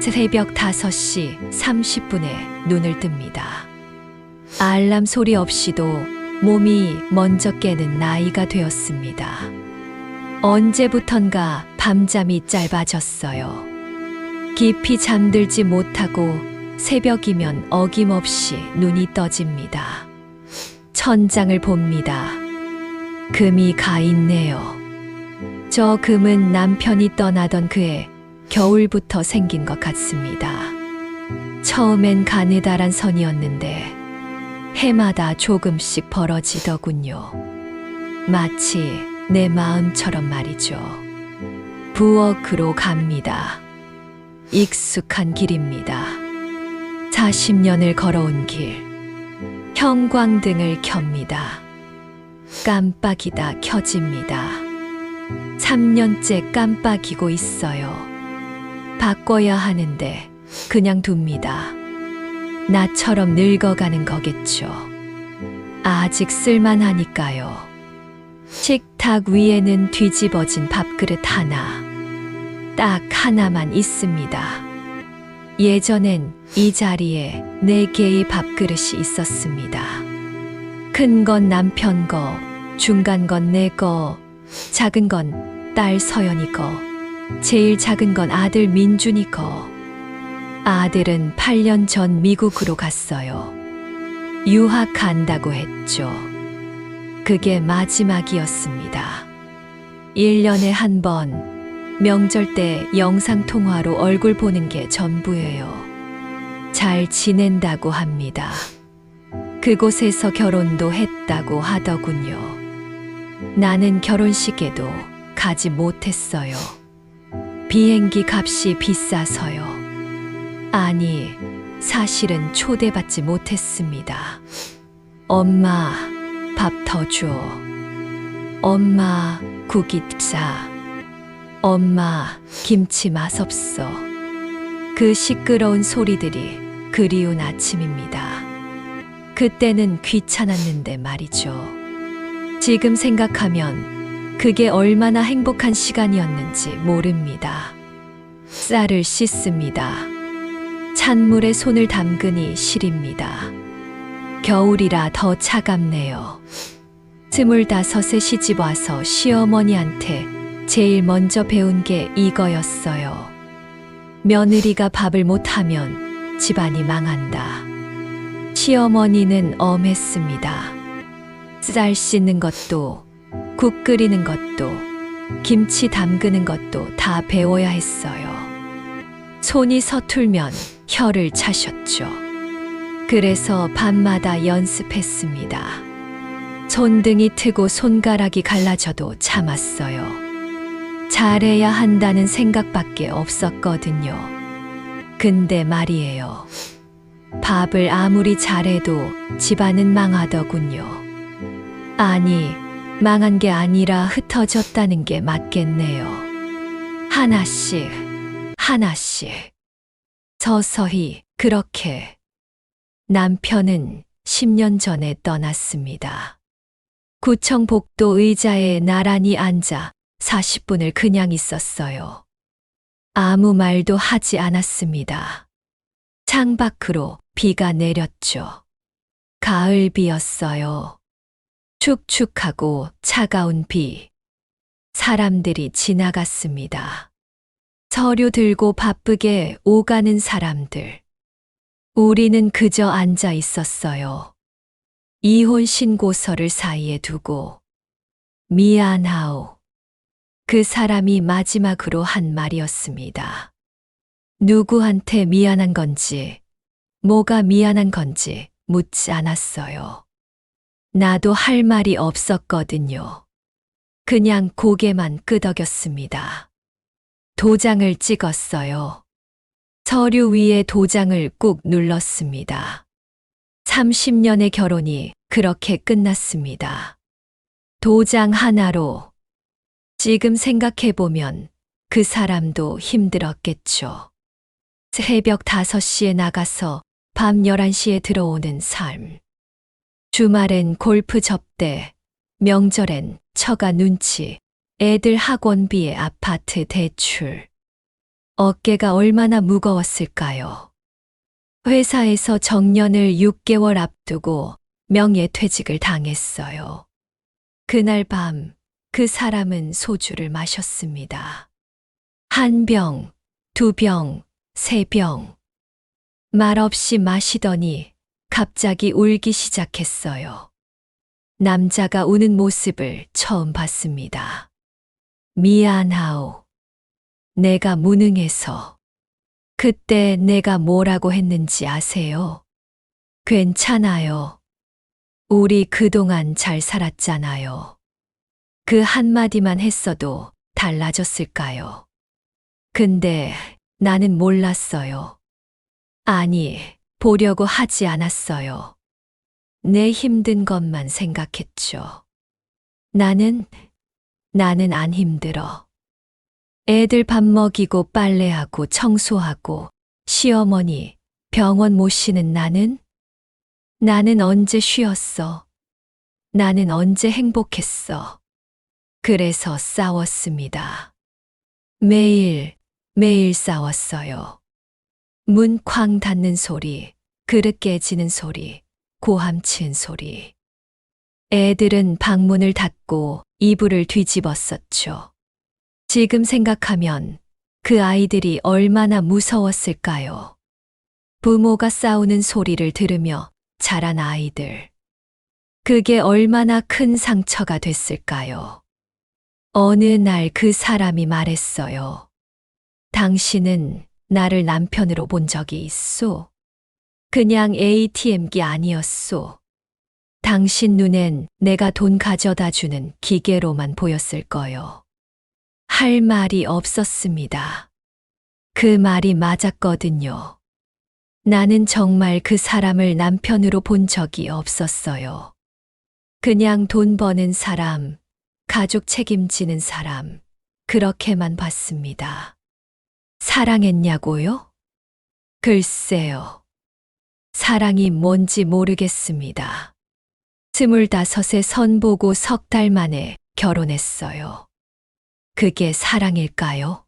새벽 5시 30분에 눈을 뜹니다. 알람 소리 없이도 몸이 먼저 깨는 나이가 되었습니다. 언제부턴가 밤잠이 짧아졌어요. 깊이 잠들지 못하고 새벽이면 어김없이 눈이 떠집니다. 천장을 봅니다. 금이 가 있네요. 저 금은 남편이 떠나던 그해 겨울부터 생긴 것 같습니다. 처음엔 가느다란 선이었는데 해마다 조금씩 벌어지더군요. 마치 내 마음처럼 말이죠. 부엌으로 갑니다. 익숙한 길입니다. 40년을 걸어온 길. 형광등을 켭니다. 깜빡이다 켜집니다. 3년째 깜빡이고 있어요. 바꿔야 하는데 그냥 둡니다. 나처럼 늙어가는 거겠죠. 아직 쓸만하니까요. 식탁 위에는 뒤집어진 밥그릇 하나, 딱 하나만 있습니다. 예전엔 이 자리에 4개의 밥그릇이 있었습니다. 큰 건 남편 거, 중간 건 내 거, 작은 건 딸 서연이 거, 제일 작은 건 아들 민준이 거. 아들은 8년 전 미국으로 갔어요. 유학 간다고 했죠. 그게 마지막이었습니다. 1년에 한 번, 명절 때 영상통화로 얼굴 보는 게 전부예요. 잘 지낸다고 합니다. 그곳에서 결혼도 했다고 하더군요. 나는 결혼식에도 가지 못했어요. 비행기 값이 비싸서요. 아니, 사실은 초대받지 못했습니다. 엄마, 밥 더 줘. 엄마, 국이 싸. 엄마, 김치 맛없어. 그 시끄러운 소리들이 그리운 아침입니다. 그때는 귀찮았는데 말이죠. 지금 생각하면 그게 얼마나 행복한 시간이었는지 모릅니다. 쌀을 씻습니다. 찬물에 손을 담그니 시립니다. 겨울이라 더 차갑네요. 25에 시집 와서 시어머니한테 제일 먼저 배운 게 이거였어요. 며느리가 밥을 못하면 집안이 망한다. 시어머니는 엄했습니다. 쌀 씻는 것도, 국 끓이는 것도, 김치 담그는 것도 다 배워야 했어요. 손이 서툴면 혀를 차셨죠. 그래서 밤마다 연습했습니다. 손등이 트고 손가락이 갈라져도 참았어요. 잘해야 한다는 생각밖에 없었거든요. 근데 말이에요. 밥을 아무리 잘해도 집안은 망하더군요. 아니, 망한 게 아니라 흩어졌다는 게 맞겠네요. 하나씩, 하나씩. 서서히 그렇게. 남편은 10년 전에 떠났습니다. 구청 복도 의자에 나란히 앉아 40분을 그냥 있었어요. 아무 말도 하지 않았습니다. 창밖으로 비가 내렸죠. 가을비였어요. 축축하고 차가운 비. 사람들이 지나갔습니다. 서류 들고 바쁘게 오가는 사람들. 우리는 그저 앉아 있었어요. 이혼 신고서를 사이에 두고. 미안하오. 그 사람이 마지막으로 한 말이었습니다. 누구한테 미안한 건지, 뭐가 미안한 건지 묻지 않았어요. 나도 할 말이 없었거든요. 그냥 고개만 끄덕였습니다. 도장을 찍었어요. 서류 위에 도장을 꾹 눌렀습니다. 30년의 결혼이 그렇게 끝났습니다. 도장 하나로. 지금 생각해보면 그 사람도 힘들었겠죠. 새벽 5시에 나가서 밤 11시에 들어오는 삶. 주말엔 골프 접대, 명절엔 처가 눈치, 애들 학원비에 아파트 대출. 어깨가 얼마나 무거웠을까요? 회사에서 정년을 6개월 앞두고 명예퇴직을 당했어요. 그날 밤 그 사람은 소주를 마셨습니다. 한 병, 두 병, 세 병. 말없이 마시더니 갑자기 울기 시작했어요. 남자가 우는 모습을 처음 봤습니다. 미안하오. 내가 무능해서. 그때 내가 뭐라고 했는지 아세요? 괜찮아요. 우리 그동안 잘 살았잖아요. 그 한마디만 했어도 달라졌을까요? 근데 나는 몰랐어요. 아니, 보려고 하지 않았어요. 내 힘든 것만 생각했죠. 나는 안 힘들어. 애들 밥 먹이고 빨래하고 청소하고 시어머니 병원 모시는 나는 언제 쉬었어? 나는 언제 행복했어? 그래서 싸웠습니다. 매일 싸웠어요. 문 쾅 닫는 소리, 그릇 깨지는 소리, 고함치는 소리. 애들은 방문을 닫고 이불을 뒤집었었죠. 지금 생각하면 그 아이들이 얼마나 무서웠을까요? 부모가 싸우는 소리를 들으며 자란 아이들. 그게 얼마나 큰 상처가 됐을까요? 어느 날 그 사람이 말했어요. 당신은 나를 남편으로 본 적이 있소? 그냥 ATM기 아니었소. 당신 눈엔 내가 돈 가져다 주는 기계로만 보였을 거요. 할 말이 없었습니다. 그 말이 맞았거든요. 나는 정말 그 사람을 남편으로 본 적이 없었어요. 그냥 돈 버는 사람, 가족 책임지는 사람, 그렇게만 봤습니다. 사랑했냐고요? 글쎄요. 사랑이 뭔지 모르겠습니다. 25에 선보고 3달 만에 결혼했어요. 그게 사랑일까요?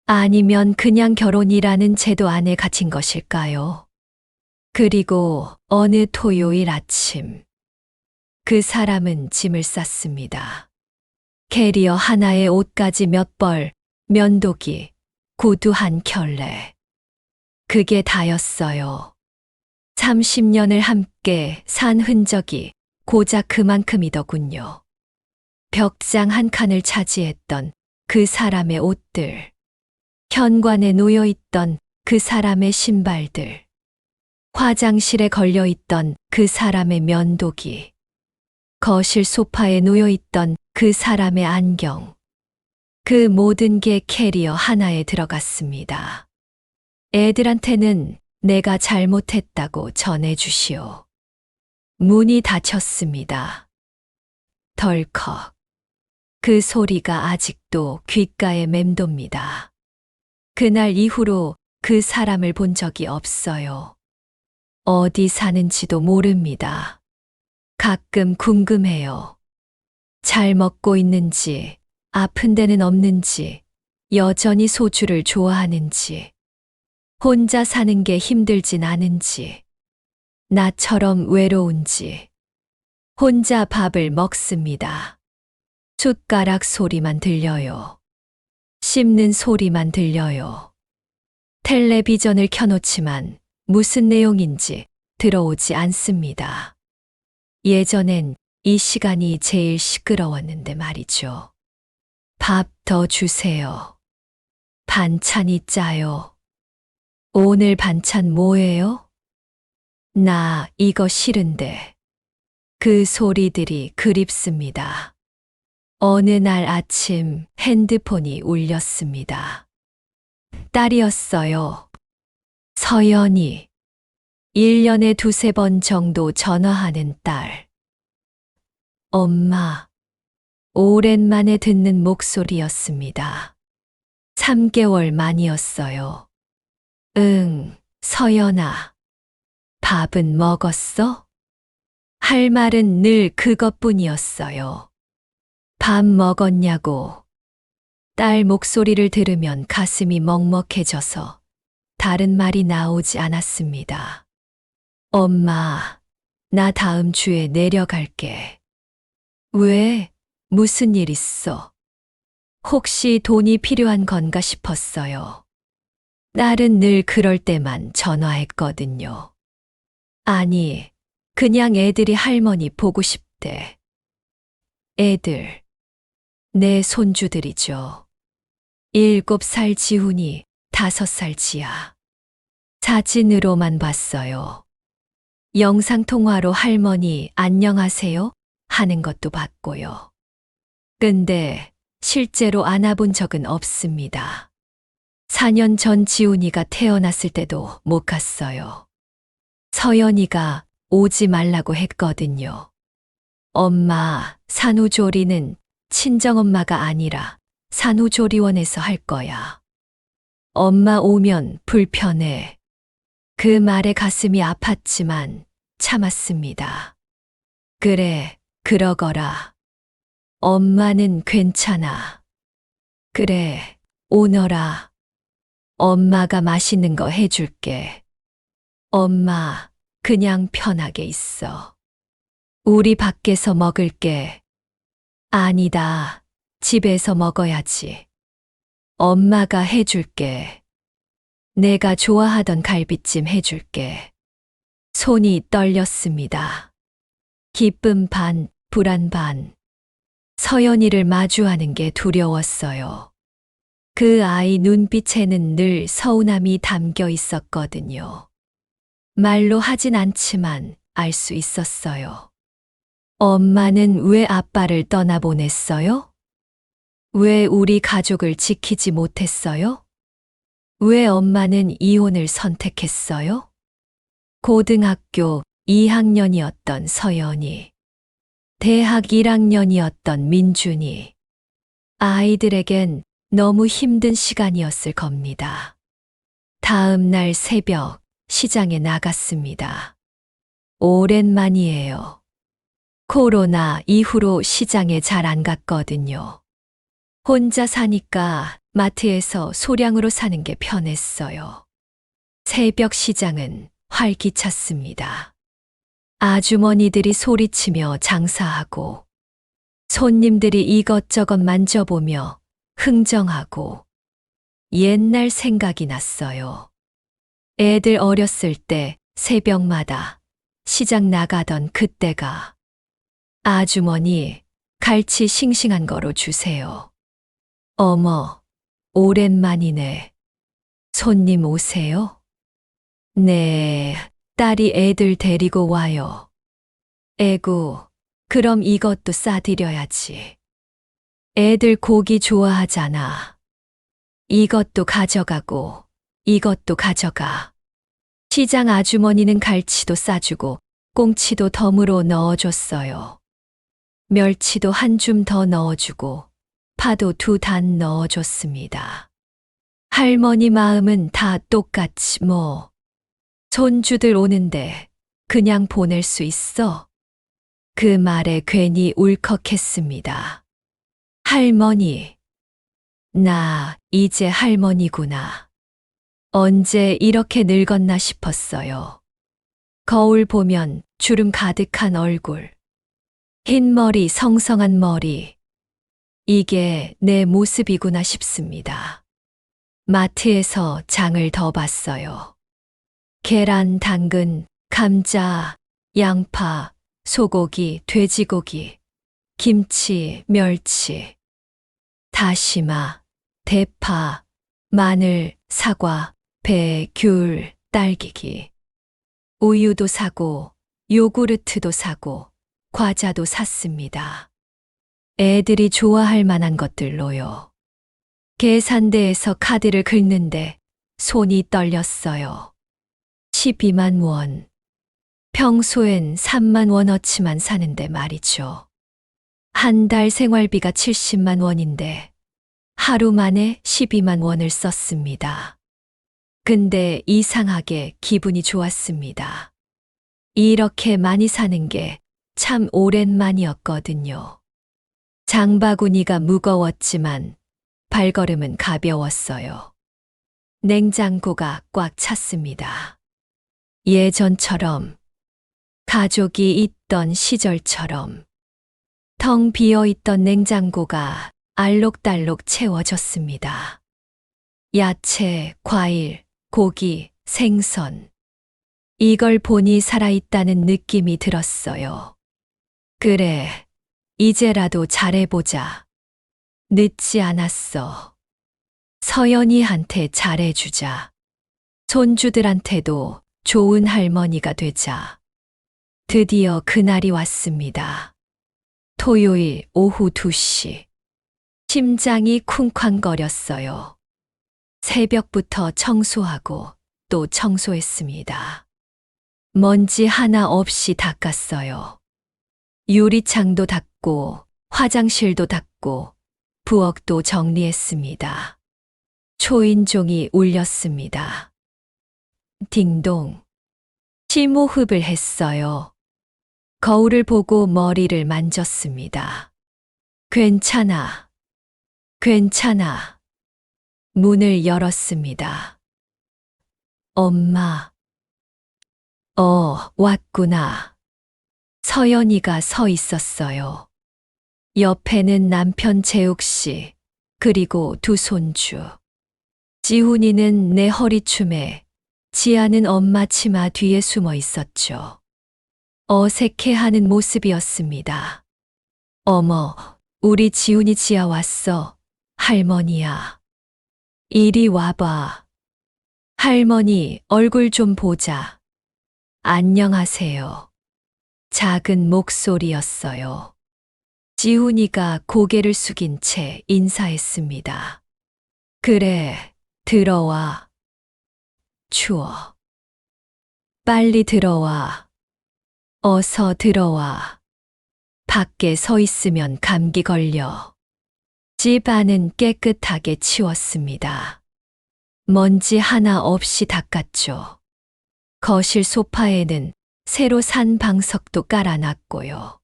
아니면 그냥 결혼이라는 제도 안에 갇힌 것일까요? 그리고 어느 토요일 아침, 그 사람은 짐을 쌌습니다. 캐리어 하나에 옷가지 몇 벌, 면도기, 구두 한 켤레. 그게 다였어요. 30년을 함께 산 흔적이 고작 그만큼이더군요. 벽장 한 칸을 차지했던 그 사람의 옷들. 현관에 놓여있던 그 사람의 신발들. 화장실에 걸려있던 그 사람의 면도기. 거실 소파에 놓여있던 그 사람의 안경. 그 모든 게 캐리어 하나에 들어갔습니다. 애들한테는 내가 잘못했다고 전해주시오. 문이 닫혔습니다. 덜컥. 그 소리가 아직도 귓가에 맴돕니다. 그날 이후로 그 사람을 본 적이 없어요. 어디 사는지도 모릅니다. 가끔 궁금해요. 잘 먹고 있는지, 아픈 데는 없는지, 여전히 소주를 좋아하는지, 혼자 사는 게 힘들진 않은지, 나처럼 외로운지, 혼자 밥을 먹습니다. 숟가락 소리만 들려요. 씹는 소리만 들려요. 텔레비전을 켜놓지만 무슨 내용인지 들어오지 않습니다. 예전엔 이 시간이 제일 시끄러웠는데 말이죠. 밥 더 주세요. 반찬이 짜요. 오늘 반찬 뭐예요? 나 이거 싫은데. 그 소리들이 그립습니다. 어느 날 아침 핸드폰이 울렸습니다. 딸이었어요. 서연이. 1년에 두세 번 정도 전화하는 딸. 엄마. 오랜만에 듣는 목소리였습니다. 3개월 만이었어요. 응, 서연아. 밥은 먹었어? 할 말은 늘 그것뿐이었어요. 밥 먹었냐고. 딸 목소리를 들으면 가슴이 먹먹해져서 다른 말이 나오지 않았습니다. 엄마, 나 다음 주에 내려갈게. 왜? 무슨 일 있어? 혹시 돈이 필요한 건가 싶었어요. 딸은 늘 그럴 때만 전화했거든요. 아니, 그냥 애들이 할머니 보고 싶대. 애들, 내 손주들이죠. 7살 지훈이 5살 지아. 사진으로만 봤어요. 영상통화로 할머니 안녕하세요 하는 것도 봤고요. 근데 실제로 안아본 적은 없습니다. 4년 전 지훈이가 태어났을 때도 못 갔어요. 서연이가 오지 말라고 했거든요. 엄마, 산후조리는 친정엄마가 아니라 산후조리원에서 할 거야. 엄마 오면 불편해. 그 말에 가슴이 아팠지만 참았습니다. 그래, 그러거라. 엄마는 괜찮아. 그래, 오너라. 엄마가 맛있는 거 해줄게. 엄마, 그냥 편하게 있어. 우리 밖에서 먹을게. 아니다, 집에서 먹어야지. 엄마가 해줄게. 내가 좋아하던 갈비찜 해줄게. 손이 떨렸습니다. 기쁨 반, 불안 반. 서연이를 마주하는 게 두려웠어요. 그 아이 눈빛에는 늘 서운함이 담겨 있었거든요. 말로 하진 않지만 알 수 있었어요. 엄마는 왜 아빠를 떠나보냈어요? 왜 우리 가족을 지키지 못했어요? 왜 엄마는 이혼을 선택했어요? 고등학교 2학년이었던 서연이, 대학 1학년이었던 민준이, 아이들에겐 너무 힘든 시간이었을 겁니다. 다음 날 새벽 시장에 나갔습니다. 오랜만이에요. 코로나 이후로 시장에 잘 안 갔거든요. 혼자 사니까 마트에서 소량으로 사는 게 편했어요. 새벽 시장은 활기찼습니다. 아주머니들이 소리치며 장사하고, 손님들이 이것저것 만져보며 흥정하고, 옛날 생각이 났어요. 애들 어렸을 때 새벽마다 시장 나가던 그때가. 아주머니, 갈치 싱싱한 거로 주세요. 어머, 오랜만이네. 손님 오세요? 네, 딸이 애들 데리고 와요. 에구, 그럼 이것도 싸드려야지. 애들 고기 좋아하잖아. 이것도 가져가고, 이것도 가져가. 시장 아주머니는 갈치도 싸주고, 꽁치도 덤으로 넣어줬어요. 멸치도 한 줌 더 넣어주고, 파도 2단 넣어줬습니다. 할머니 마음은 다 똑같이 뭐. 손주들 오는데 그냥 보낼 수 있어? 그 말에 괜히 울컥했습니다. 할머니. 나 이제 할머니구나. 언제 이렇게 늙었나 싶었어요. 거울 보면 주름 가득한 얼굴. 흰 머리, 성성한 머리. 이게 내 모습이구나 싶습니다. 마트에서 장을 더 봤어요. 계란, 당근, 감자, 양파, 소고기, 돼지고기, 김치, 멸치, 다시마, 대파, 마늘, 사과, 배, 귤, 딸기기. 우유도 사고, 요구르트도 사고, 과자도 샀습니다. 애들이 좋아할 만한 것들로요. 계산대에서 카드를 긁는데 손이 떨렸어요. 12만 원. 평소엔 3만 원어치만 사는데 말이죠. 한 달 생활비가 70만 원인데 하루 만에 12만 원을 썼습니다. 근데 이상하게 기분이 좋았습니다. 이렇게 많이 사는 게 참 오랜만이었거든요. 장바구니가 무거웠지만 발걸음은 가벼웠어요. 냉장고가 꽉 찼습니다. 예전처럼, 가족이 있던 시절처럼, 텅 비어 있던 냉장고가 알록달록 채워졌습니다. 야채, 과일, 고기, 생선. 이걸 보니 살아있다는 느낌이 들었어요. 그래, 이제라도 잘해보자. 늦지 않았어. 서연이한테 잘해주자. 손주들한테도 좋은 할머니가 되자. 드디어 그날이 왔습니다. 토요일 오후 2시. 심장이 쿵쾅거렸어요. 새벽부터 청소하고 또 청소했습니다. 먼지 하나 없이 닦았어요. 유리창도 닦고 화장실도 닦고 부엌도 정리했습니다. 초인종이 울렸습니다. 딩동. 심호흡을 했어요. 거울을 보고 머리를 만졌습니다. 괜찮아. 괜찮아. 문을 열었습니다. 엄마. 왔구나. 서연이가 서 있었어요. 옆에는 남편 재욱 씨, 그리고 두 손주. 지훈이는 내 허리춤에, 지아는 엄마 치마 뒤에 숨어 있었죠. 어색해하는 모습이었습니다. 어머, 우리 지훈이 지아 왔어. 할머니야. 이리 와봐. 할머니 얼굴 좀 보자. 안녕하세요. 작은 목소리였어요. 지훈이가 고개를 숙인 채 인사했습니다. 그래, 들어와. 추워. 빨리 들어와. 어서 들어와. 밖에 서 있으면 감기 걸려. 집 안은 깨끗하게 치웠습니다. 먼지 하나 없이 닦았죠. 거실 소파에는 새로 산 방석도 깔아놨고요.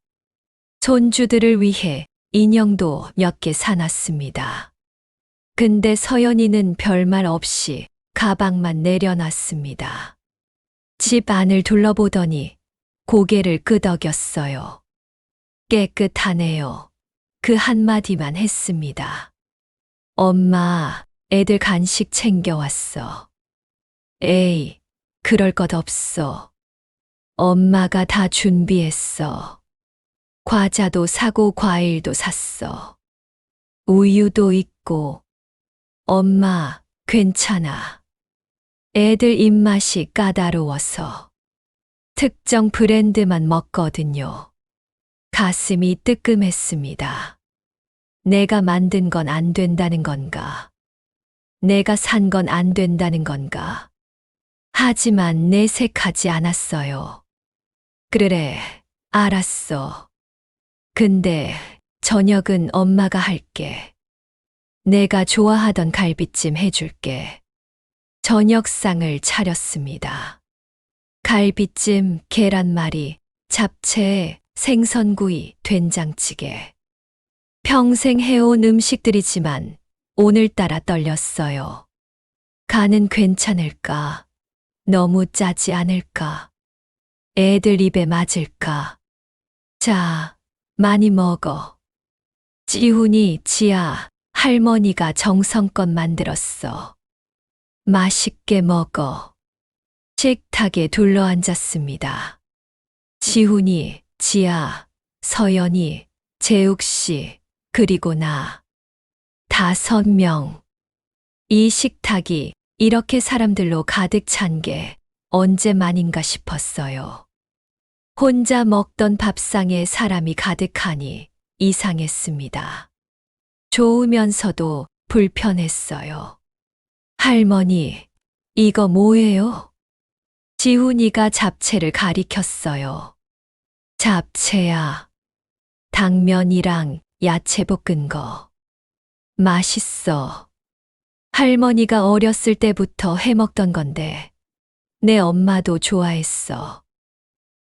손주들을 위해 인형도 몇 개 사놨습니다. 근데 서연이는 별말 없이 가방만 내려놨습니다. 집 안을 둘러보더니 고개를 끄덕였어요. 깨끗하네요. 그 한마디만 했습니다. 엄마, 애들 간식 챙겨왔어. 에이, 그럴 것 없어. 엄마가 다 준비했어. 과자도 사고 과일도 샀어. 우유도 있고. 엄마, 괜찮아. 애들 입맛이 까다로워서. 특정 브랜드만 먹거든요. 가슴이 뜨끔했습니다. 내가 만든 건 안 된다는 건가? 내가 산 건 안 된다는 건가? 하지만 내색하지 않았어요. 그래, 알았어. 근데 저녁은 엄마가 할게. 내가 좋아하던 갈비찜 해줄게. 저녁상을 차렸습니다. 갈비찜, 계란말이, 잡채, 생선구이, 된장찌개. 평생 해온 음식들이지만 오늘따라 떨렸어요. 간은 괜찮을까? 너무 짜지 않을까? 애들 입에 맞을까? 자, 많이 먹어. 지훈이, 지아, 할머니가 정성껏 만들었어. 맛있게 먹어. 식탁에 둘러앉았습니다. 지훈이, 지아, 서연이, 재욱 씨, 그리고 나. 5명. 이 식탁이 이렇게 사람들로 가득 찬 게 언제만인가 싶었어요. 혼자 먹던 밥상에 사람이 가득하니 이상했습니다. 좋으면서도 불편했어요. 할머니, 이거 뭐예요? 지훈이가 잡채를 가리켰어요. 잡채야. 당면이랑 야채 볶은 거. 맛있어. 할머니가 어렸을 때부터 해먹던 건데 내 엄마도 좋아했어.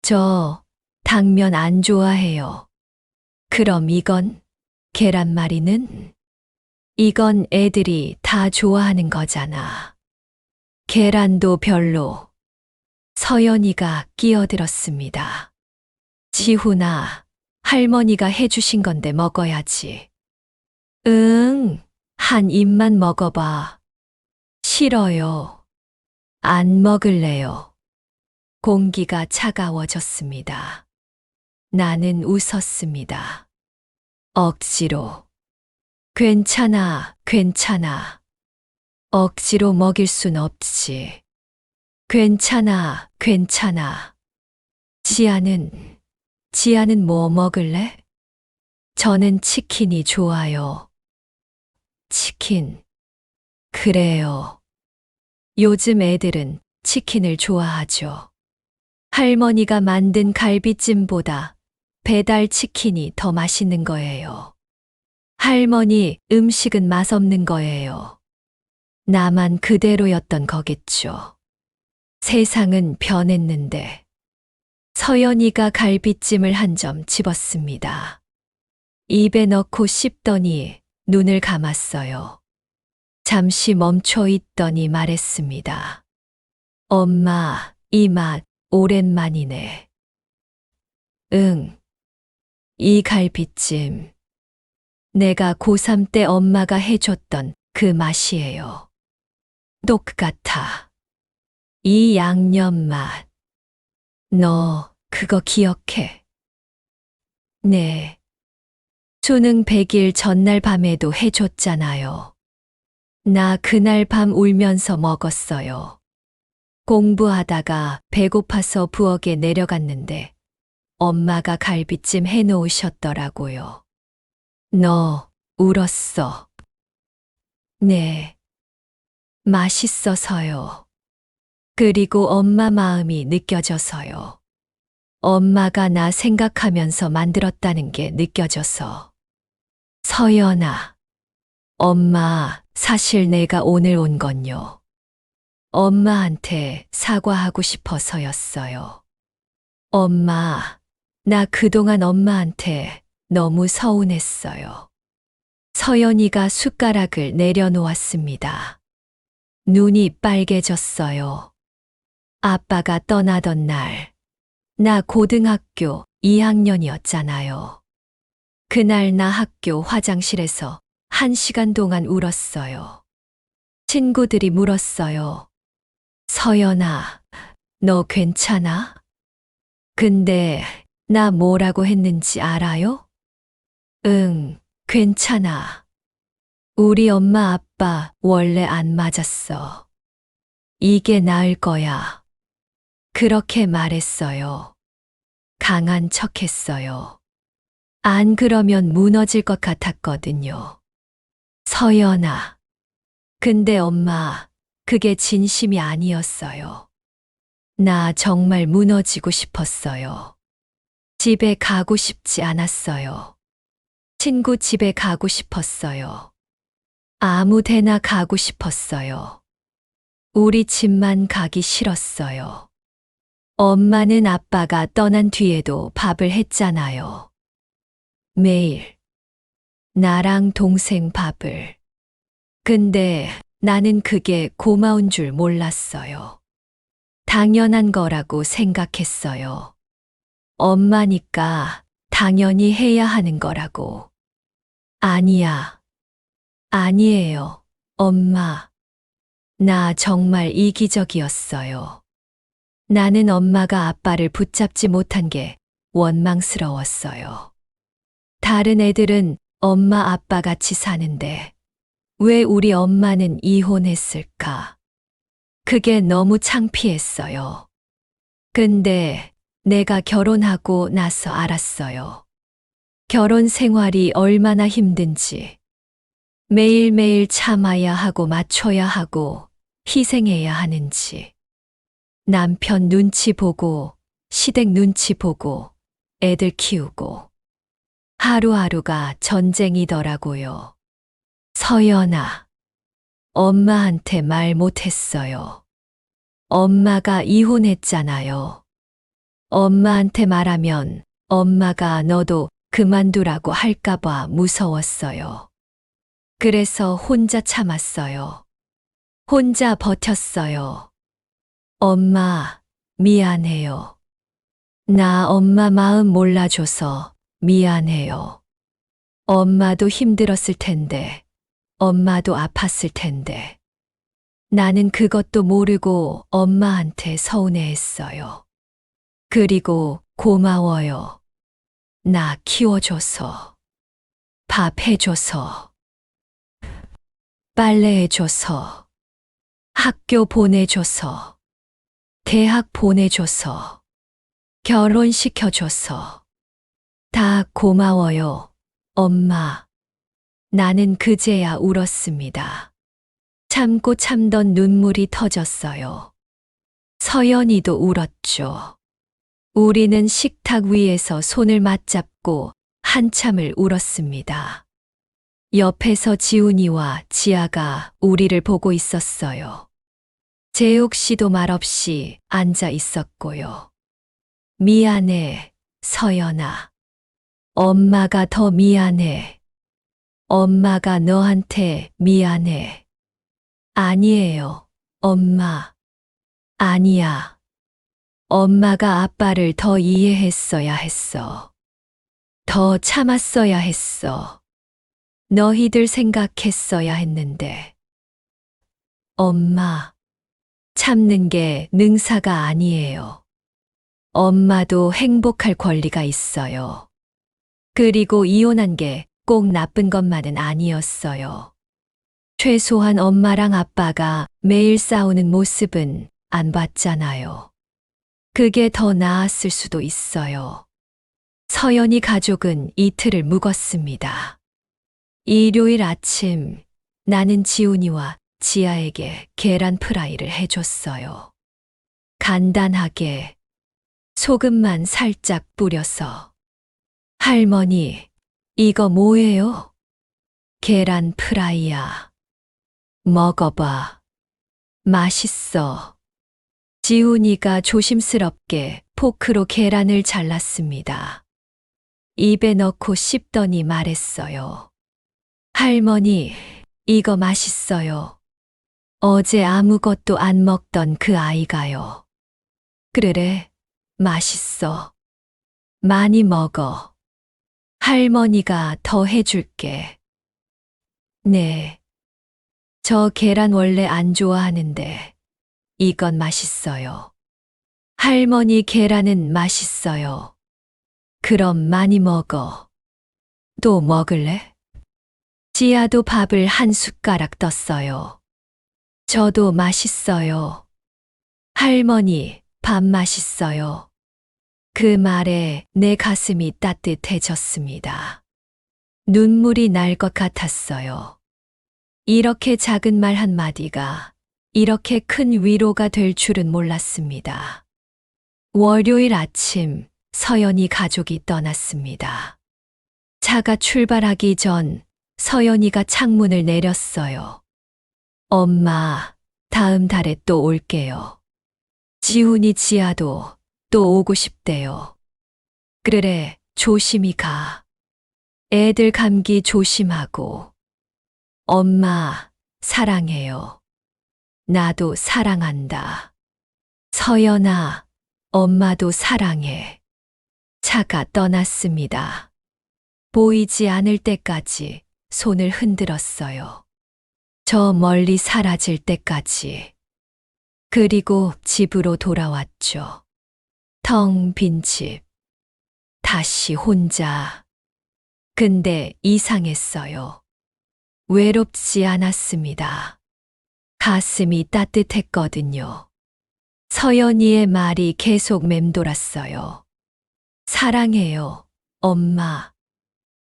저 당면 안 좋아해요. 그럼 이건? 계란말이는? 이건 애들이 다 좋아하는 거잖아. 계란도 별로. 서연이가 끼어들었습니다. 지훈아, 할머니가 해주신 건데 먹어야지. 응, 한 입만 먹어봐. 싫어요. 안 먹을래요. 공기가 차가워졌습니다. 나는 웃었습니다. 억지로. 괜찮아, 괜찮아. 억지로 먹일 순 없지. 괜찮아, 괜찮아. 지아는 뭐 먹을래? 저는 치킨이 좋아요. 치킨. 그래요. 요즘 애들은 치킨을 좋아하죠. 할머니가 만든 갈비찜보다 배달 치킨이 더 맛있는 거예요. 할머니 음식은 맛없는 거예요. 나만 그대로였던 거겠죠. 세상은 변했는데. 서연이가 갈비찜을 한 점 집었습니다. 입에 넣고 씹더니 눈을 감았어요. 잠시 멈춰 있더니 말했습니다. 엄마, 이 맛 오랜만이네. 응. 이 갈비찜. 내가 고3 때 엄마가 해줬던 그 맛이에요. 똑같아. 이 양념 맛. 너 그거 기억해? 네. 수능 100일 전날 밤에도 해줬잖아요. 나 그날 밤 울면서 먹었어요. 공부하다가 배고파서 부엌에 내려갔는데 엄마가 갈비찜 해놓으셨더라고요. 너 울었어. 네. 맛있어서요. 그리고 엄마 마음이 느껴져서요. 엄마가 나 생각하면서 만들었다는 게 느껴져서. 서연아. 엄마, 사실 내가 오늘 온 건요. 엄마한테 사과하고 싶어서였어요. 엄마, 나 그동안 엄마한테 너무 서운했어요. 서연이가 숟가락을 내려놓았습니다. 눈이 빨개졌어요. 아빠가 떠나던 날, 나 고등학교 2학년이었잖아요. 그날 나 학교 화장실에서 1시간 동안 울었어요. 친구들이 물었어요. 서연아, 너 괜찮아? 근데 나 뭐라고 했는지 알아요? 응, 괜찮아. 우리 엄마 아빠 원래 안 맞았어. 이게 나을 거야. 그렇게 말했어요. 강한 척했어요. 안 그러면 무너질 것 같았거든요. 서연아. 근데 엄마, 그게 진심이 아니었어요. 나 정말 무너지고 싶었어요. 집에 가고 싶지 않았어요. 친구 집에 가고 싶었어요. 아무 데나 가고 싶었어요. 우리 집만 가기 싫었어요. 엄마는 아빠가 떠난 뒤에도 밥을 했잖아요. 매일. 나랑 동생 밥을. 근데 나는 그게 고마운 줄 몰랐어요. 당연한 거라고 생각했어요. 엄마니까 당연히 해야 하는 거라고. 아니야. 아니에요, 엄마. 나 정말 이기적이었어요. 나는 엄마가 아빠를 붙잡지 못한 게 원망스러웠어요. 다른 애들은 엄마 아빠 같이 사는데 왜 우리 엄마는 이혼했을까? 그게 너무 창피했어요. 근데 내가 결혼하고 나서 알았어요. 결혼 생활이 얼마나 힘든지. 매일매일 참아야 하고 맞춰야 하고 희생해야 하는지. 남편 눈치 보고 시댁 눈치 보고 애들 키우고. 하루하루가 전쟁이더라고요. 서연아. 엄마한테 말 못했어요. 엄마가 이혼했잖아요. 엄마한테 말하면 엄마가 너도 그만두라고 할까봐 무서웠어요. 그래서 혼자 참았어요. 혼자 버텼어요. 엄마, 미안해요. 나 엄마 마음 몰라줘서 미안해요. 엄마도 힘들었을 텐데, 엄마도 아팠을 텐데. 나는 그것도 모르고 엄마한테 서운해했어요. 그리고 고마워요. 나 키워줘서, 밥 해줘서, 빨래해줘서, 학교 보내줘서, 대학 보내줘서, 결혼시켜줘서. 다 고마워요, 엄마. 나는 그제야 울었습니다. 참고 참던 눈물이 터졌어요. 서연이도 울었죠. 우리는 식탁 위에서 손을 맞잡고 한참을 울었습니다. 옆에서 지훈이와 지아가 우리를 보고 있었어요. 재욱 씨도 말없이 앉아 있었고요. 미안해, 서연아. 엄마가 더 미안해. 엄마가 너한테 미안해. 아니에요, 엄마. 아니야. 엄마가 아빠를 더 이해했어야 했어. 더 참았어야 했어. 너희들 생각했어야 했는데. 엄마, 참는 게 능사가 아니에요. 엄마도 행복할 권리가 있어요. 그리고 이혼한 게 꼭 나쁜 것만은 아니었어요. 최소한 엄마랑 아빠가 매일 싸우는 모습은 안 봤잖아요. 그게 더 나았을 수도 있어요. 서연이 가족은 이틀을 묵었습니다. 일요일 아침 나는 지훈이와 지아에게 계란 프라이를 해줬어요. 간단하게 소금만 살짝 뿌려서. 할머니, 이거 뭐예요? 계란 프라이야. 먹어봐. 맛있어. 지훈이가 조심스럽게 포크로 계란을 잘랐습니다. 입에 넣고 씹더니 말했어요. 할머니, 이거 맛있어요. 어제 아무것도 안 먹던 그 아이가요. 그래, 맛있어. 많이 먹어. 할머니가 더 해줄게. 네. 저 계란 원래 안 좋아하는데 이건 맛있어요. 할머니 계란은 맛있어요. 그럼 많이 먹어. 또 먹을래? 지아도 밥을 한 숟가락 떴어요. 저도 맛있어요. 할머니, 밥 맛있어요. 그 말에 내 가슴이 따뜻해졌습니다. 눈물이 날 것 같았어요. 이렇게 작은 말 한마디가 이렇게 큰 위로가 될 줄은 몰랐습니다. 월요일 아침 서연이 가족이 떠났습니다. 차가 출발하기 전 서연이가 창문을 내렸어요. 엄마, 다음 달에 또 올게요. 지훈이 지아도 또 오고 싶대요. 그래, 조심히 가. 애들 감기 조심하고. 엄마, 사랑해요. 나도 사랑한다. 서연아, 엄마도 사랑해. 차가 떠났습니다. 보이지 않을 때까지 손을 흔들었어요. 저 멀리 사라질 때까지. 그리고 집으로 돌아왔죠. 텅 빈 집. 다시 혼자. 근데 이상했어요. 외롭지 않았습니다. 가슴이 따뜻했거든요. 서연이의 말이 계속 맴돌았어요. 사랑해요, 엄마.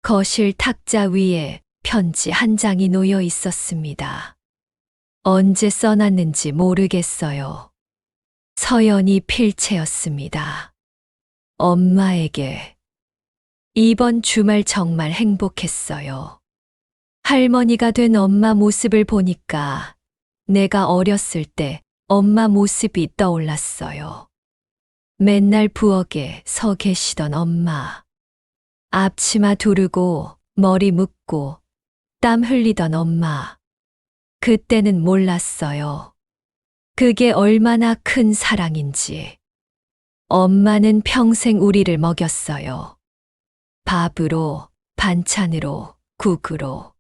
거실 탁자 위에 편지 한 장이 놓여 있었습니다. 언제 써놨는지 모르겠어요. 서연이 필체였습니다. 엄마에게. 이번 주말 정말 행복했어요. 할머니가 된 엄마 모습을 보니까 내가 어렸을 때 엄마 모습이 떠올랐어요. 맨날 부엌에 서 계시던 엄마. 앞치마 두르고 머리 묶고 땀 흘리던 엄마. 그때는 몰랐어요. 그게 얼마나 큰 사랑인지. 엄마는 평생 우리를 먹였어요. 밥으로, 반찬으로, 국으로.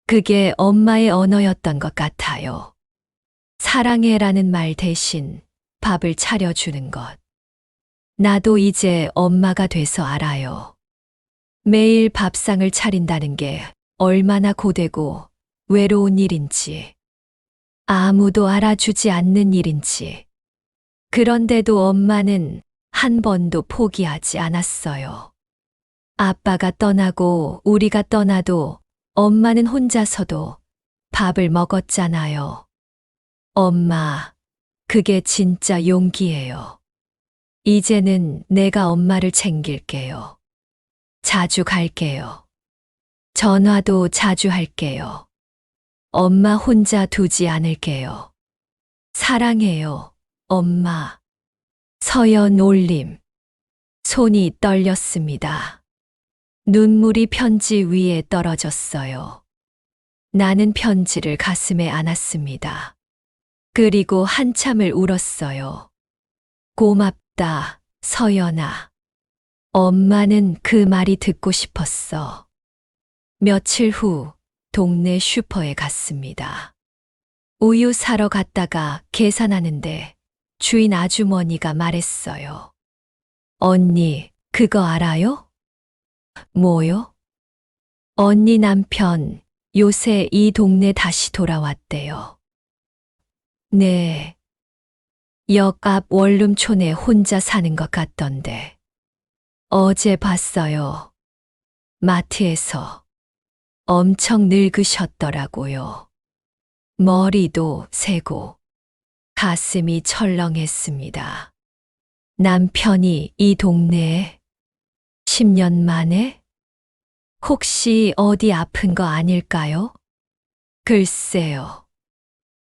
그게 엄마의 언어였던 것 같아요. 사랑해라는 말 대신 밥을 차려주는 것. 나도 이제 엄마가 돼서 알아요. 매일 밥상을 차린다는 게 얼마나 고되고 외로운 일인지, 아무도 알아주지 않는 일인지. 그런데도 엄마는 한 번도 포기하지 않았어요. 아빠가 떠나고 우리가 떠나도 엄마는 혼자서도 밥을 먹었잖아요. 엄마, 그게 진짜 용기예요. 이제는 내가 엄마를 챙길게요. 자주 갈게요. 전화도 자주 할게요. 엄마 혼자 두지 않을게요. 사랑해요, 엄마. 서연 올림. 손이 떨렸습니다. 눈물이 편지 위에 떨어졌어요. 나는 편지를 가슴에 안았습니다. 그리고 한참을 울었어요. 고맙다, 서연아. 엄마는 그 말이 듣고 싶었어. 며칠 후 동네 슈퍼에 갔습니다. 우유 사러 갔다가 계산하는데 주인 아주머니가 말했어요. 언니, 그거 알아요? 뭐요? 언니 남편 요새 이 동네 다시 돌아왔대요. 네. 역 앞 원룸촌에 혼자 사는 것 같던데. 어제 봤어요. 마트에서. 엄청 늙으셨더라고요. 머리도 새고. 가슴이 철렁했습니다. 남편이 이 동네에 10년 만에? 혹시 어디 아픈 거 아닐까요? 글쎄요.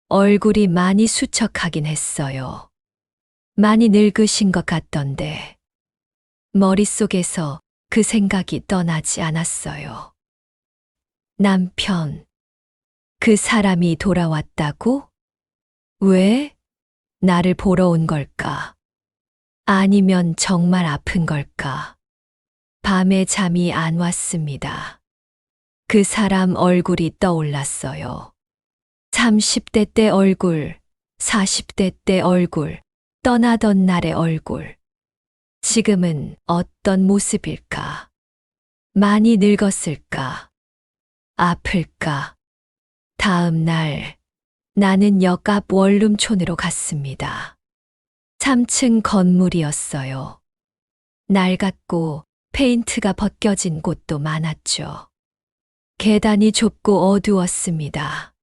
얼굴이 많이 수척하긴 했어요. 많이 늙으신 것 같던데. 머릿속에서 그 생각이 떠나지 않았어요. 남편, 그 사람이 돌아왔다고? 왜? 나를 보러 온 걸까? 아니면 정말 아픈 걸까? 밤에 잠이 안 왔습니다. 그 사람 얼굴이 떠올랐어요. 30대 때 얼굴, 40대 때 얼굴, 떠나던 날의 얼굴. 지금은 어떤 모습일까? 많이 늙었을까? 아플까? 다음 날, 나는 역 앞 원룸촌으로 갔습니다. 3층 건물이었어요. 낡았고 페인트가 벗겨진 곳도 많았죠. 계단이 좁고 어두웠습니다.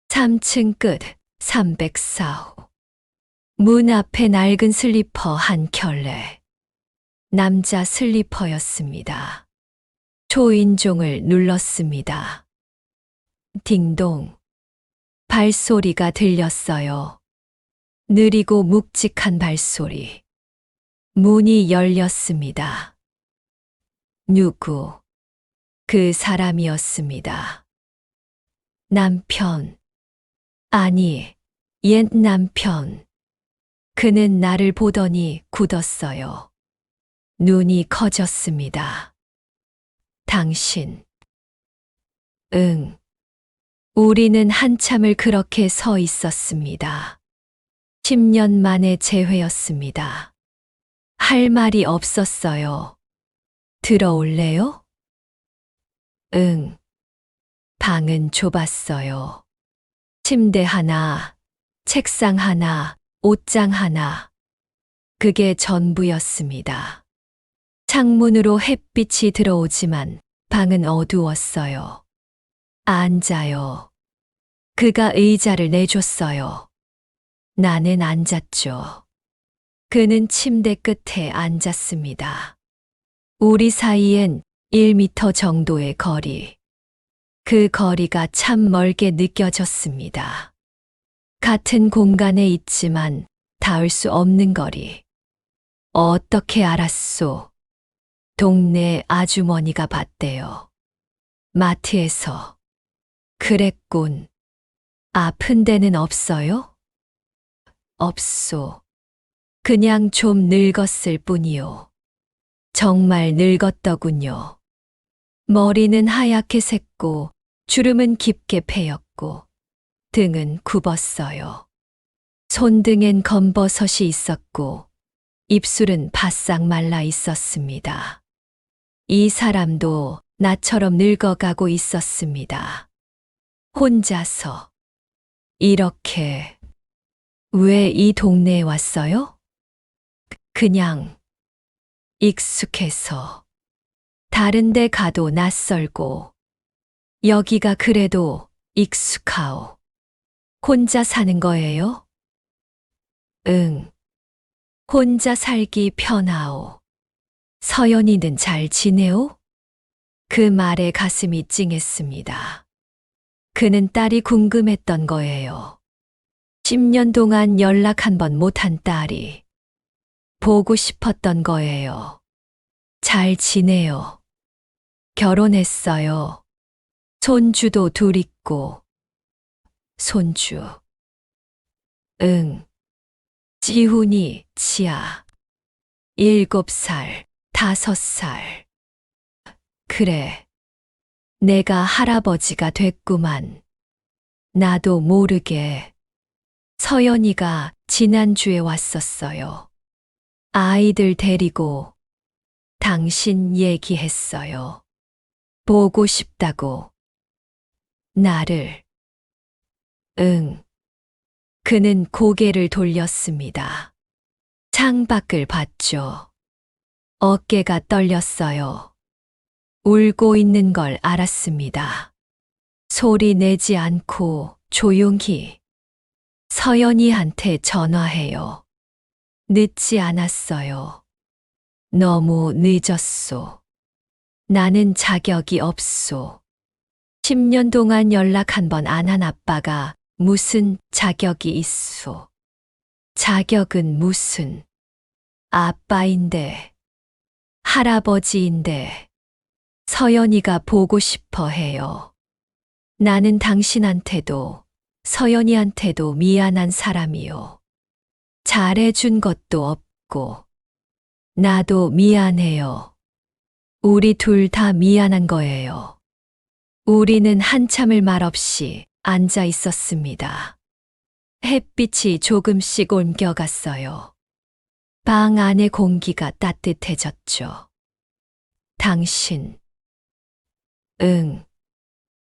3층 끝 304호. 문 앞에 낡은 슬리퍼 한 켤레. 남자 슬리퍼였습니다. 초인종을 눌렀습니다. 딩동. 발소리가 들렸어요. 느리고 묵직한 발소리. 문이 열렸습니다. 누구? 그 사람이었습니다. 남편. 아니, 옛 남편. 그는 나를 보더니 굳었어요. 눈이 커졌습니다. 당신. 응. 우리는 한참을 그렇게 서 있었습니다. 10년 만에 재회였습니다. 할 말이 없었어요. 들어올래요? 응. 방은 좁았어요. 침대 하나, 책상 하나, 옷장 하나. 그게 전부였습니다. 창문으로 햇빛이 들어오지만 방은 어두웠어요. 앉아요. 그가 의자를 내줬어요. 나는 앉았죠. 그는 침대 끝에 앉았습니다. 우리 사이엔 1미터 정도의 거리. 그 거리가 참 멀게 느껴졌습니다. 같은 공간에 있지만 닿을 수 없는 거리. 어떻게 알았소? 동네 아주머니가 봤대요. 마트에서. 그랬군. 아픈 데는 없어요? 없소. 그냥 좀 늙었을 뿐이요. 정말 늙었더군요. 머리는 하얗게 샜고 주름은 깊게 패였고 등은 굽었어요. 손등엔 검버섯이 있었고 입술은 바싹 말라 있었습니다. 이 사람도 나처럼 늙어가고 있었습니다. 혼자서. 이렇게. 왜 이 동네에 왔어요? 그냥 익숙해서. 다른 데 가도 낯설고 여기가 그래도 익숙하오. 혼자 사는 거예요? 응. 혼자 살기 편하오. 서연이는 잘 지내오? 그 말에 가슴이 찡했습니다. 그는 딸이 궁금했던 거예요. 10년 동안 연락 한 번 못한 딸이 보고 싶었던 거예요. 잘 지내요. 결혼했어요. 손주도 둘 있고. 손주. 응. 지훈이, 치아. 7살, 5살. 그래. 내가 할아버지가 됐구만. 나도 모르게. 서연이가 지난주에 왔었어요. 아이들 데리고 당신 얘기했어요. 보고 싶다고. 나를. 응. 그는 고개를 돌렸습니다. 창밖을 봤죠. 어깨가 떨렸어요. 울고 있는 걸 알았습니다. 소리 내지 않고 조용히. 서연이한테 전화해요. 늦지 않았어요. 너무 늦었소. 나는 자격이 없소. 10년 동안 연락 한 번 안 한 아빠가 무슨 자격이 있소. 자격은 무슨. 아빠인데. 할아버지인데. 서연이가 보고 싶어 해요. 나는 당신한테도 서연이한테도 미안한 사람이요. 잘해준 것도 없고. 나도 미안해요. 우리 둘 다 미안한 거예요. 우리는 한참을 말없이 앉아 있었습니다. 햇빛이 조금씩 옮겨갔어요. 방 안의 공기가 따뜻해졌죠. 당신. 응.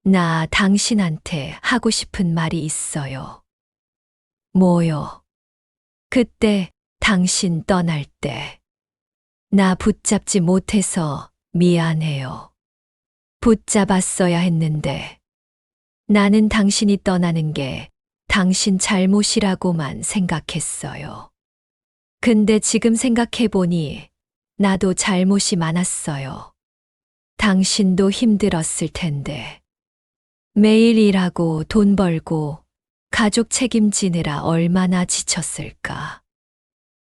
나 당신한테 하고 싶은 말이 있어요. 뭐요? 그때 당신 떠날 때. 나 붙잡지 못해서 미안해요. 붙잡았어야 했는데. 나는 당신이 떠나는 게 당신 잘못이라고만 생각했어요. 근데 지금 생각해보니 나도 잘못이 많았어요. 당신도 힘들었을 텐데. 매일 일하고 돈 벌고 가족 책임지느라 얼마나 지쳤을까.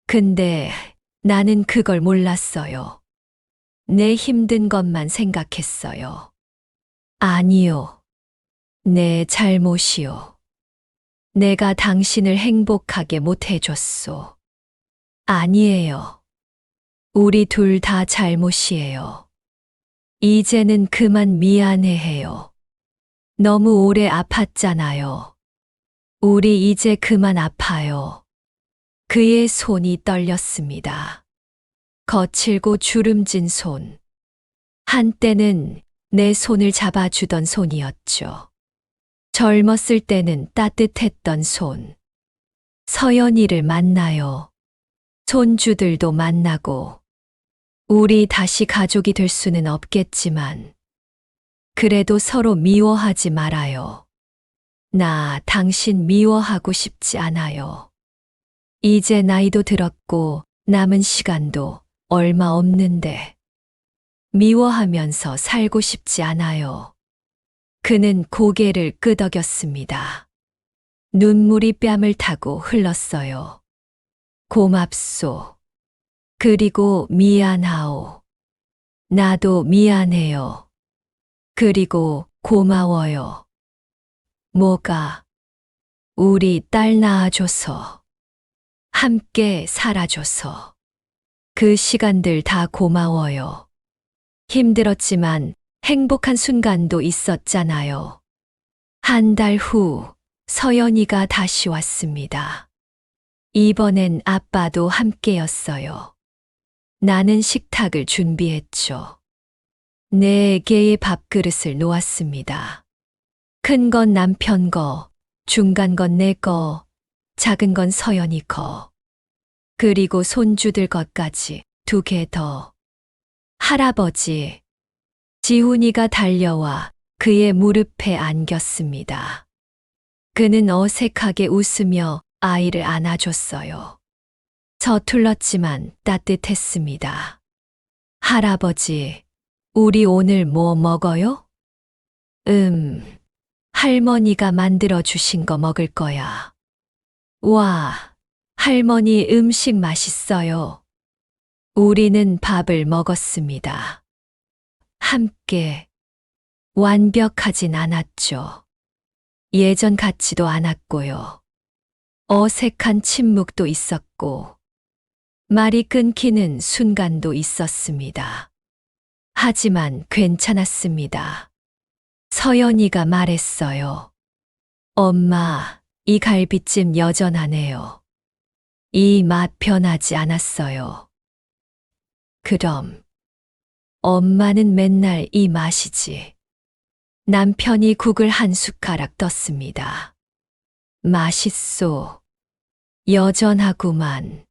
근데 나는 그걸 몰랐어요. 내 힘든 것만 생각했어요. 아니요. 내 잘못이요. 내가 당신을 행복하게 못해줬소. 아니에요. 우리 둘 다 잘못이에요. 이제는 그만 미안해해요. 너무 오래 아팠잖아요. 우리 이제 그만 아파요. 그의 손이 떨렸습니다. 거칠고 주름진 손. 한때는 내 손을 잡아주던 손이었죠. 젊었을 때는 따뜻했던 손. 서연이를 만나요. 손주들도 만나고. 우리 다시 가족이 될 수는 없겠지만, 그래도 서로 미워하지 말아요. 나 당신 미워하고 싶지 않아요. 이제 나이도 들었고 남은 시간도 얼마 없는데 미워하면서 살고 싶지 않아요. 그는 고개를 끄덕였습니다. 눈물이 뺨을 타고 흘렀어요. 고맙소. 그리고 미안하오. 나도 미안해요. 그리고 고마워요. 뭐가? 우리 딸 낳아줘서, 함께 살아줘서, 그 시간들 다 고마워요. 힘들었지만 행복한 순간도 있었잖아요. 한 달 후, 서연이가 다시 왔습니다. 이번엔 아빠도 함께였어요. 나는 식탁을 준비했죠. 4개의 밥그릇을 놓았습니다. 큰 건 남편 거, 중간 건 내 거, 작은 건 서연이 거. 그리고 손주들 것까지 2개 더. 할아버지, 지훈이가 달려와 그의 무릎에 안겼습니다. 그는 어색하게 웃으며 아이를 안아줬어요. 서툴렀지만 따뜻했습니다. 할아버지, 우리 오늘 뭐 먹어요? 할머니가 만들어 주신 거 먹을 거야. 와, 할머니 음식 맛있어요. 우리는 밥을 먹었습니다. 함께. 완벽하진 않았죠. 예전 같지도 않았고요. 어색한 침묵도 있었고, 말이 끊기는 순간도 있었습니다. 하지만 괜찮았습니다. 서연이가 말했어요. 엄마, 이 갈비찜 여전하네요. 이 맛 변하지 않았어요. 그럼, 엄마는 맨날 이 맛이지. 남편이 국을 한 숟가락 떴습니다. 맛있소. 여전하구만.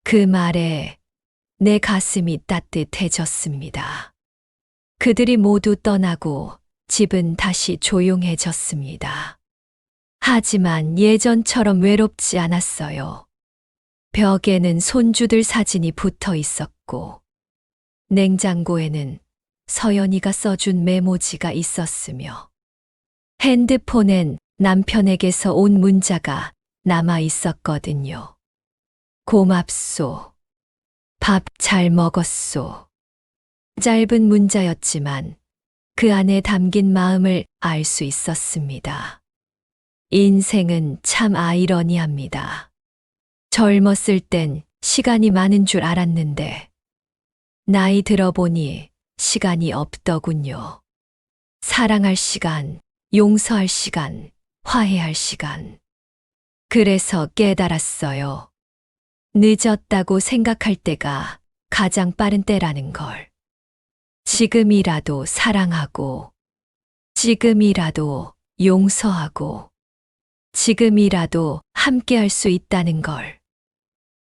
그 말에 내 가슴이 따뜻해졌습니다. 그들이 모두 떠나고 집은 다시 조용해졌습니다. 하지만 예전처럼 외롭지 않았어요. 벽에는 손주들 사진이 붙어 있었고, 냉장고에는 서연이가 써준 메모지가 있었으며, 핸드폰엔 남편에게서 온 문자가 남아 있었거든요. 고맙소. 밥 잘 먹었소. 짧은 문자였지만 그 안에 담긴 마음을 알 수 있었습니다. 인생은 참 아이러니합니다. 젊었을 땐 시간이 많은 줄 알았는데, 나이 들어보니 시간이 없더군요. 사랑할 시간, 용서할 시간, 화해할 시간. 그래서 깨달았어요. 늦었다고 생각할 때가 가장 빠른 때라는 걸. 지금이라도 사랑하고, 지금이라도 용서하고, 지금이라도 함께 할 수 있다는 걸.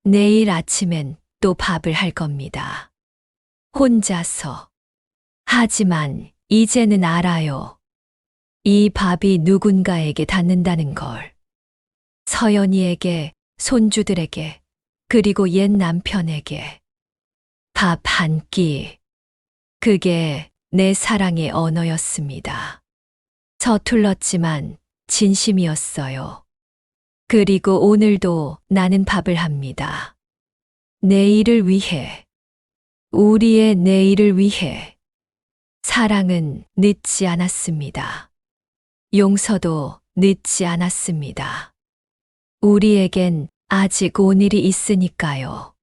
내일 아침엔 또 밥을 할 겁니다. 혼자서. 하지만 이제는 알아요. 이 밥이 누군가에게 닿는다는 걸. 서연이에게, 손주들에게, 그리고 옛 남편에게. 밥 한 끼. 그게 내 사랑의 언어였습니다. 서툴렀지만 진심이었어요. 그리고 오늘도 나는 밥을 합니다. 내일을 위해. 우리의 내일을 위해. 사랑은 늦지 않았습니다. 용서도 늦지 않았습니다. 우리에겐 아직 오늘이 있으니까요.